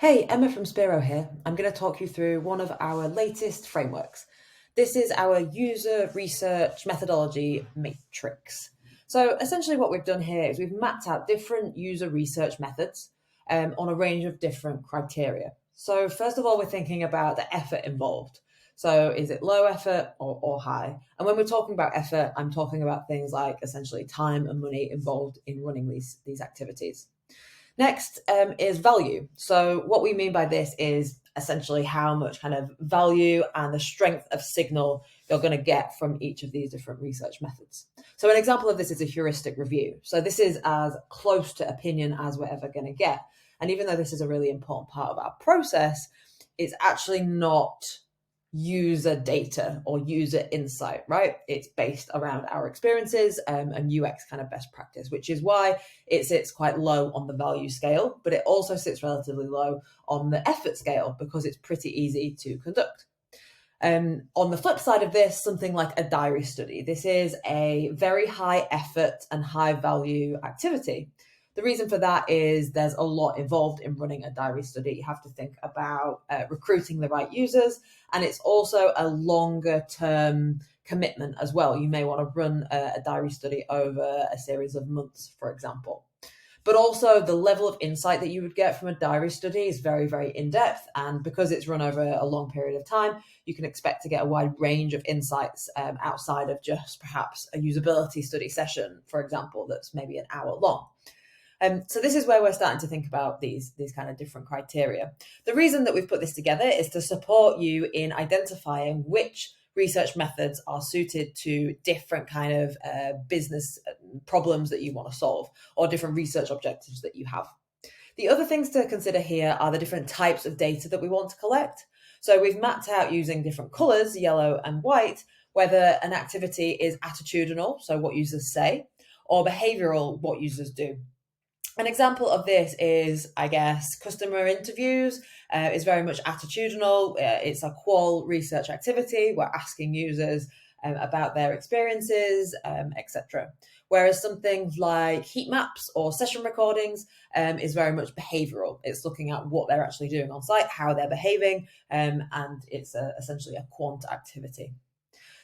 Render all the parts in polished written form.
Hey, Emma from Spiro here. I'm going to talk you through one of our latest frameworks. This is our user research methodology matrix. So essentially what we've done here is we've mapped out different user research methods on a range of different criteria. So first of all, we're thinking about the effort involved. So is it low effort or high? And when we're talking about effort, I'm talking about things like essentially time and money involved in running these activities. Next is value. So what we mean by this is essentially how much kind of value and the strength of signal you're going to get from each of these different research methods. So an example of this is a heuristic review. So this is as close to opinion as we're ever going to get. And even though this is a really important part of our process, it's actually not user data or user insight, right? It's based around our experiences and UX kind of best practice, which is why it sits quite low on the value scale, but it also sits relatively low on the effort scale because it's pretty easy to conduct. On the flip side of this, something like a diary study. This is a very high effort and high value activity. The reason for that is there's a lot involved in running a diary study. You have to think about recruiting the right users, and it's also a longer term commitment as well. You may want to run a diary study over a series of months, for example. But also the level of insight that you would get from a diary study is very, very in-depth. And because it's run over a long period of time, you can expect to get a wide range of insights outside of just perhaps a usability study session, for example, that's maybe an hour long. So this is where we're starting to think about these kind of different criteria. The reason that we've put this together is to support you in identifying which research methods are suited to different kind of business problems that you want to solve or different research objectives that you have. The other things to consider here are the different types of data that we want to collect. So we've mapped out using different colors, yellow and white, whether an activity is attitudinal, so what users say, or behavioral, what users do. An example of this is, I guess, customer interviews is very much attitudinal. It's a qual research activity. We're asking users about their experiences, etc. Whereas something like heat maps or session recordings is very much behavioral. It's looking at what they're actually doing on site, how they're behaving, and it's essentially a quant activity.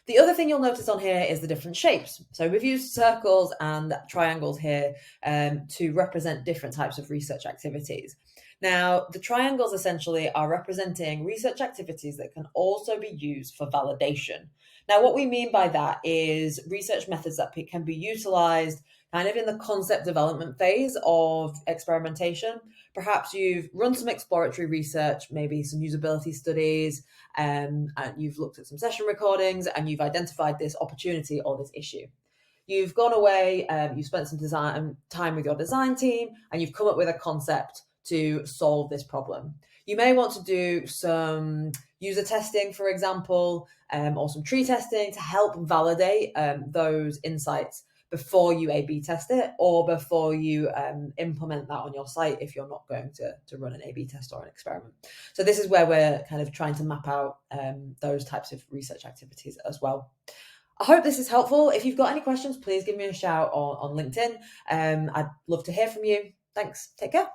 The other thing you'll notice on here is the different shapes. So we've used circles and triangles here to represent different types of research activities. Now, the triangles essentially are representing research activities that can also be used for validation. Now, what we mean by that is research methods that can be utilized kind of in the concept development phase of experimentation. Perhaps you've run some exploratory research, maybe some usability studies, and you've looked at some session recordings and you've identified this opportunity or this issue. You've gone away, you've spent some time with your design team, and you've come up with a concept to solve this problem. You may want to do some user testing, for example, or some tree testing to help validate those insights before you A/B test it or before you implement that on your site if you're not going to run an A/B test or an experiment. So this is where we're kind of trying to map out those types of research activities as well. I hope this is helpful. If you've got any questions, please give me a shout on LinkedIn. I'd love to hear from you. Thanks. Take care.